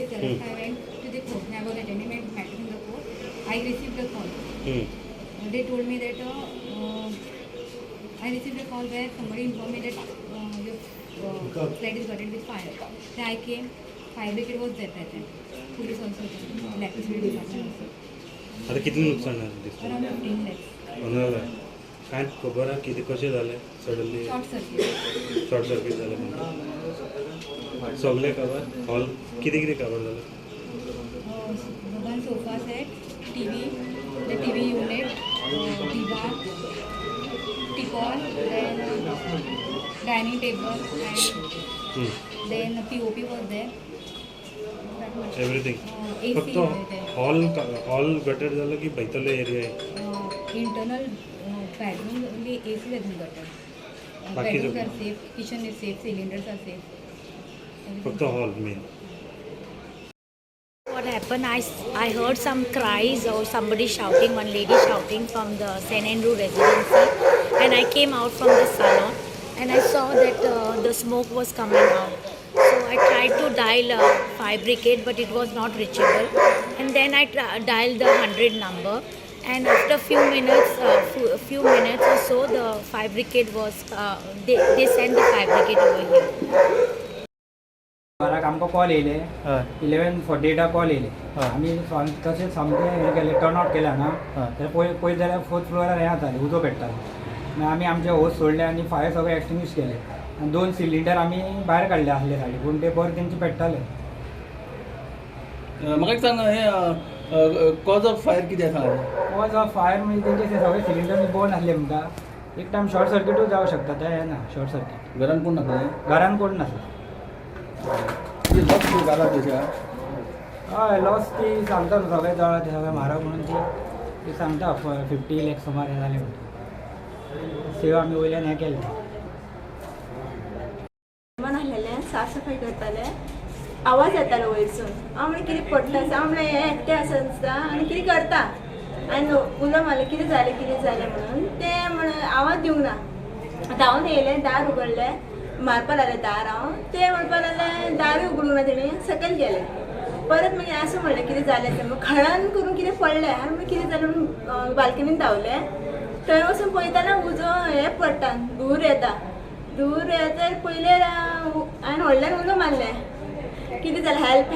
office. I went to the court. I was attending my matter in the court. I received a call. They told me that I received a call where somebody informed me that your flat is flooded with fire. Then I came. Fire brigade was there present. Police also there. Electricity department also. आता किती नुकसान झालं दिसतं? Around 15 lakhs. 15 lakh. काय खबर आहे किती कसे झाले suddenly Short circuit. Short circuit झालं म्हणजे सगळे कवर हॉल किती किती कवर झालं? One sofa set, TV, the TV unit, diva, teapot, then dining table, and then POP was there. That much. Everything AC फक्त was there. हॉल गटर झालं की बैतले area आहे? Internal bedroom only AC was in gutter. बाकी Bedrooms जो- are safe, kitchen is safe, cylinders are safe. फक्त hall main. What happened? I heard some cries or somebody shouting, one lady shouting from the St. Andrew residency, and I came out from the salon and I saw that the smoke was coming out. So I tried to dial fire brigade, but it was not reachable. And then I dialed the 100 number, and after few minutes or so, the fire brigade was they sent the fire brigade over here. मला आमकां call येयले 11:48 call येयले आमी तशेंच सामकें हें केलें turn out केला ना तर पळयत जाल्यार 4th फ्लोरार हें जातालें उजो पेट्टालें मागीर आमी आमचे होस सोडले आनी फायर सगळें एक्सटिंग्विश केले आनी 2 सिलिंडर आमी भायर काडले आसले सायडी पूण ते बरें तेंचे पेट्टाले. म्हाका एक सांग हे कॉज ऑफ फायर कितें सांग? कॉज ऑफ फायर म्हणजे तेंचे ते सगळे सिलिंडर बंद आसले म्हणटा एक टायम शॉर्ट सर्किटूय जावं शकता ते ना शॉर्ट सर्किट घरान कोण नासलें? घरान कोण नासलें. लॉस जाला तशा हय लॉस ती सांगता न्हू सगळें जळा ते सगळें म्हारग म्हणून ती सांगता 50 लाख सुमार हें जालें म्हणटा सेव आमी वयल्यान हें केलें. मेहमान आसलेले साफ सफाई करताले आवाज येतालो वयरसून हांव म्हणलें कितें पडटा हांव म्हणलें हें एकटें आसा दिसता आनी कितें करता आनी उलो मारलें कितें जालें म्हणून ते म्हण आवाज दिवंक ना. धांवन येयलें दार उगडलें मारपा लागलें दार हांव ते म्हणपा लागलें दारूय उगडूंक ना तेणी सकयल गेलें परत मागीर आसूं म्हणलें कितें जालें तें खळान करून कितें पडलें आनी म्हणलें कितें जालें म्हणून बाल्कनीन धांवलें थंय वचून पळयताना उजो हें पडटा धूर येता पयलें हांवें व्हडल्यान उलो मारलें कितें जालें हेल्प